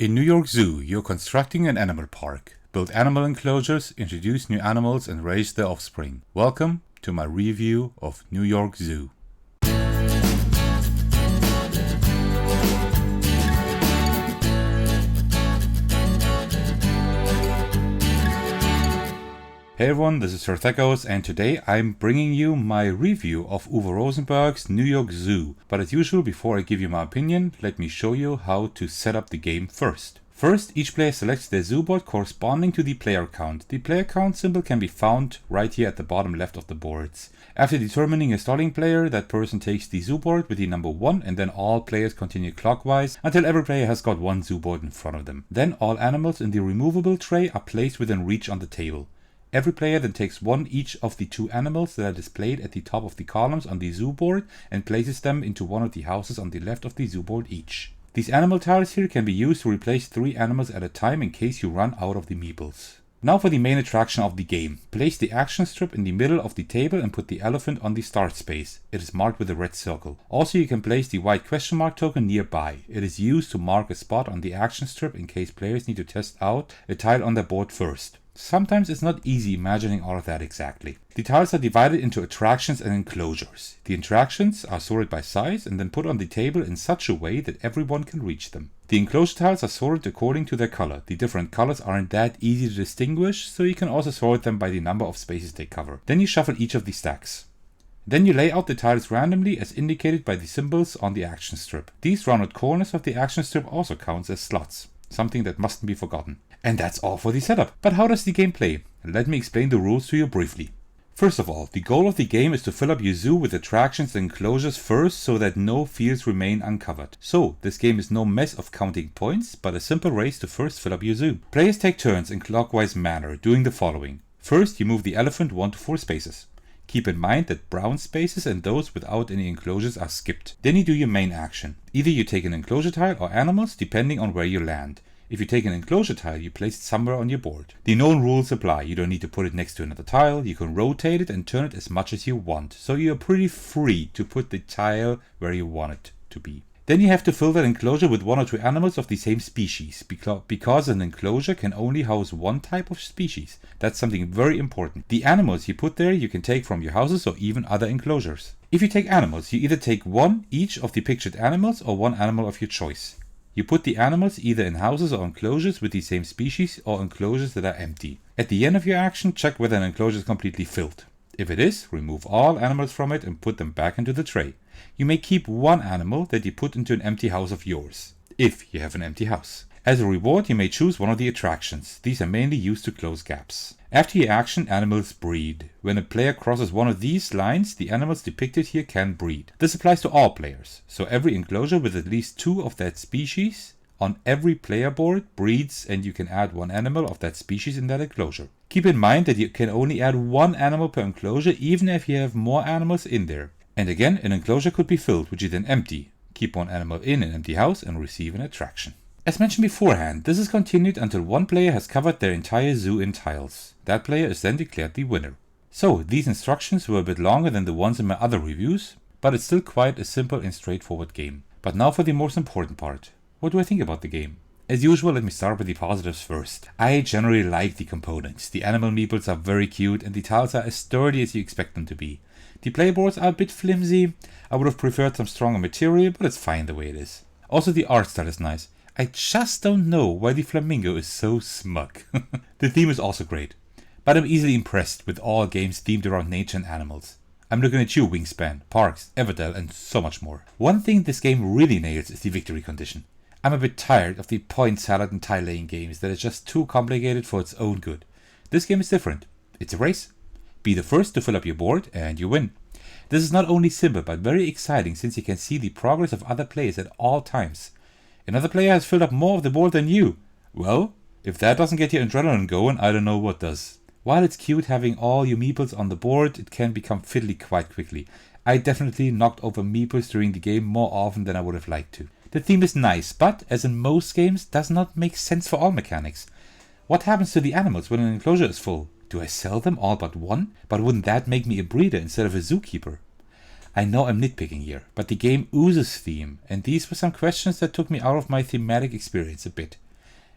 In New York Zoo, you're constructing an animal park. Build animal enclosures, introduce new animals, and raise their offspring. Welcome to my review of New York Zoo. Hey everyone, this is Sir Thekos, and today I'm bringing you my review of Uwe Rosenberg's New York Zoo. But as usual, before I give you my opinion, let me show you how to set up the game first. First, each player selects their zoo board corresponding to the player count. The player count symbol can be found right here at the bottom left of the boards. After determining a starting player, that person takes the zoo board with the number 1, and then all players continue clockwise until every player has got one zoo board in front of them. Then all animals in the removable tray are placed within reach on the table. Every player then takes one each of the 2 animals that are displayed at the top of the columns on the zoo board and places them into one of the houses on the left of the zoo board each. These animal tiles here can be used to replace 3 animals at a time in case you run out of the meeples. Now for the main attraction of the game. Place the action strip in the middle of the table and put the elephant on the start space. It is marked with a red circle. Also, you can place the white question mark token nearby. It is used to mark a spot on the action strip in case players need to test out a tile on their board first. Sometimes it's not easy imagining all of that exactly. The tiles are divided into attractions and enclosures. The attractions are sorted by size and then put on the table in such a way that everyone can reach them. The enclosure tiles are sorted according to their color. The different colors aren't that easy to distinguish, so you can also sort them by the number of spaces they cover. Then you shuffle each of the stacks. Then you lay out the tiles randomly as indicated by the symbols on the action strip. These rounded corners of the action strip also count as slots, something that mustn't be forgotten. And that's all for the setup. But how does the game play? Let me explain the rules to you briefly. First of all, the goal of the game is to fill up your zoo with attractions and enclosures first so that no fields remain uncovered. So, this game is no mess of counting points, but a simple race to first fill up your zoo. Players take turns in clockwise manner, doing the following. First, you move the elephant 1 to 4 spaces. Keep in mind that brown spaces and those without any enclosures are skipped. Then you do your main action. Either you take an enclosure tile or animals, depending on where you land. If you take an enclosure tile, you place it somewhere on your board. The known rules apply. You don't need to put it next to another tile. You can rotate it and turn it as much as you want. So you're pretty free to put the tile where you want it to be. Then you have to fill that enclosure with 1 or 2 animals of the same species, because an enclosure can only house one type of species. That's something very important. The animals you put there you can take from your houses or even other enclosures. If you take animals, you either take 1 each of the pictured animals or 1 animal of your choice. You put the animals either in houses or enclosures with the same species or enclosures that are empty. At the end of your action, check whether an enclosure is completely filled. If it is, remove all animals from it and put them back into the tray. You may keep 1 animal that you put into an empty house of yours, if you have an empty house. As a reward, you may choose one of the attractions. These are mainly used to close gaps. After your action, animals breed. When a player crosses one of these lines, the animals depicted here can breed. This applies to all players, so every enclosure with at least 2 of that species on every player board breeds, and you can add 1 animal of that species in that enclosure. Keep in mind that you can only add 1 animal per enclosure even if you have more animals in there. And again, an enclosure could be filled, which you then empty. Keep 1 animal in an empty house and receive an attraction. As mentioned beforehand, this is continued until 1 player has covered their entire zoo in tiles. That player is then declared the winner. So, these instructions were a bit longer than the ones in my other reviews, but it's still quite a simple and straightforward game. But now for the most important part. What do I think about the game? As usual, let me start with the positives first. I generally like the components. The animal meeples are very cute and the tiles are as sturdy as you expect them to be. The playboards are a bit flimsy. I would have preferred some stronger material, but it's fine the way it is. Also, the art style is nice. I just don't know why the flamingo is so smug. The theme is also great, but I'm easily impressed with all games themed around nature and animals. I'm looking at you, Wingspan, Parks, Everdell, and so much more. One thing this game really nails is the victory condition. I'm a bit tired of the point salad and tile laying games that are just too complicated for its own good. This game is different. It's a race. Be the first to fill up your board and you win. This is not only simple but very exciting since you can see the progress of other players at all times. Another player has filled up more of the board than you. Well, if that doesn't get your adrenaline going, I don't know what does. While it's cute having all your meeples on the board, it can become fiddly quite quickly. I definitely knocked over meeples during the game more often than I would have liked to. The theme is nice, but, as in most games, does not make sense for all mechanics. What happens to the animals when an enclosure is full? Do I sell them all but 1? But wouldn't that make me a breeder instead of a zookeeper? I know I'm nitpicking here, but the game oozes theme, and these were some questions that took me out of my thematic experience a bit.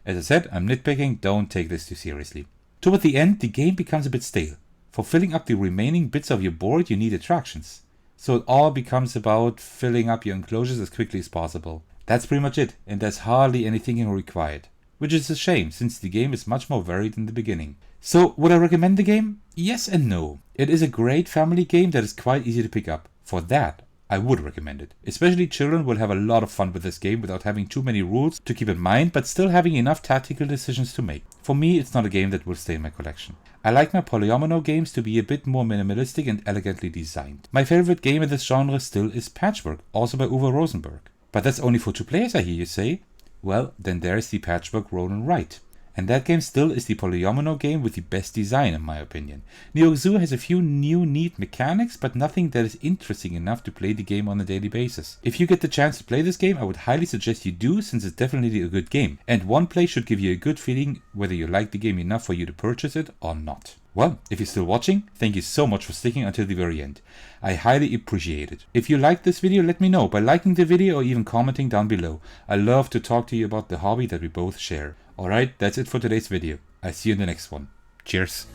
As I said, I'm nitpicking, don't take this too seriously. Toward the end, the game becomes a bit stale. For filling up the remaining bits of your board, you need attractions. So it all becomes about filling up your enclosures as quickly as possible. That's pretty much it, and there's hardly any thinking required. Which is a shame, since the game is much more varied in the beginning. So, would I recommend the game? Yes and no. It is a great family game that is quite easy to pick up. For that, I would recommend it. Especially children will have a lot of fun with this game without having too many rules to keep in mind, but still having enough tactical decisions to make. For me, it's not a game that will stay in my collection. I like my polyomino games to be a bit more minimalistic and elegantly designed. My favorite game in this genre still is Patchwork, also by Uwe Rosenberg. But that's only for 2 players, I hear you say? Well, then there's the Patchwork Roll and Write. And that game still is the polyomino game with the best design in my opinion. New York Zoo has a few new neat mechanics, but nothing that is interesting enough to play the game on a daily basis. If you get the chance to play this game, I would highly suggest you do, since it's definitely a good game. And one play should give you a good feeling whether you like the game enough for you to purchase it or not. Well, if you're still watching, thank you so much for sticking until the very end. I highly appreciate it. If you liked this video, let me know by liking the video or even commenting down below. I love to talk to you about the hobby that we both share. Alright, that's it for today's video. I see you in the next one. Cheers.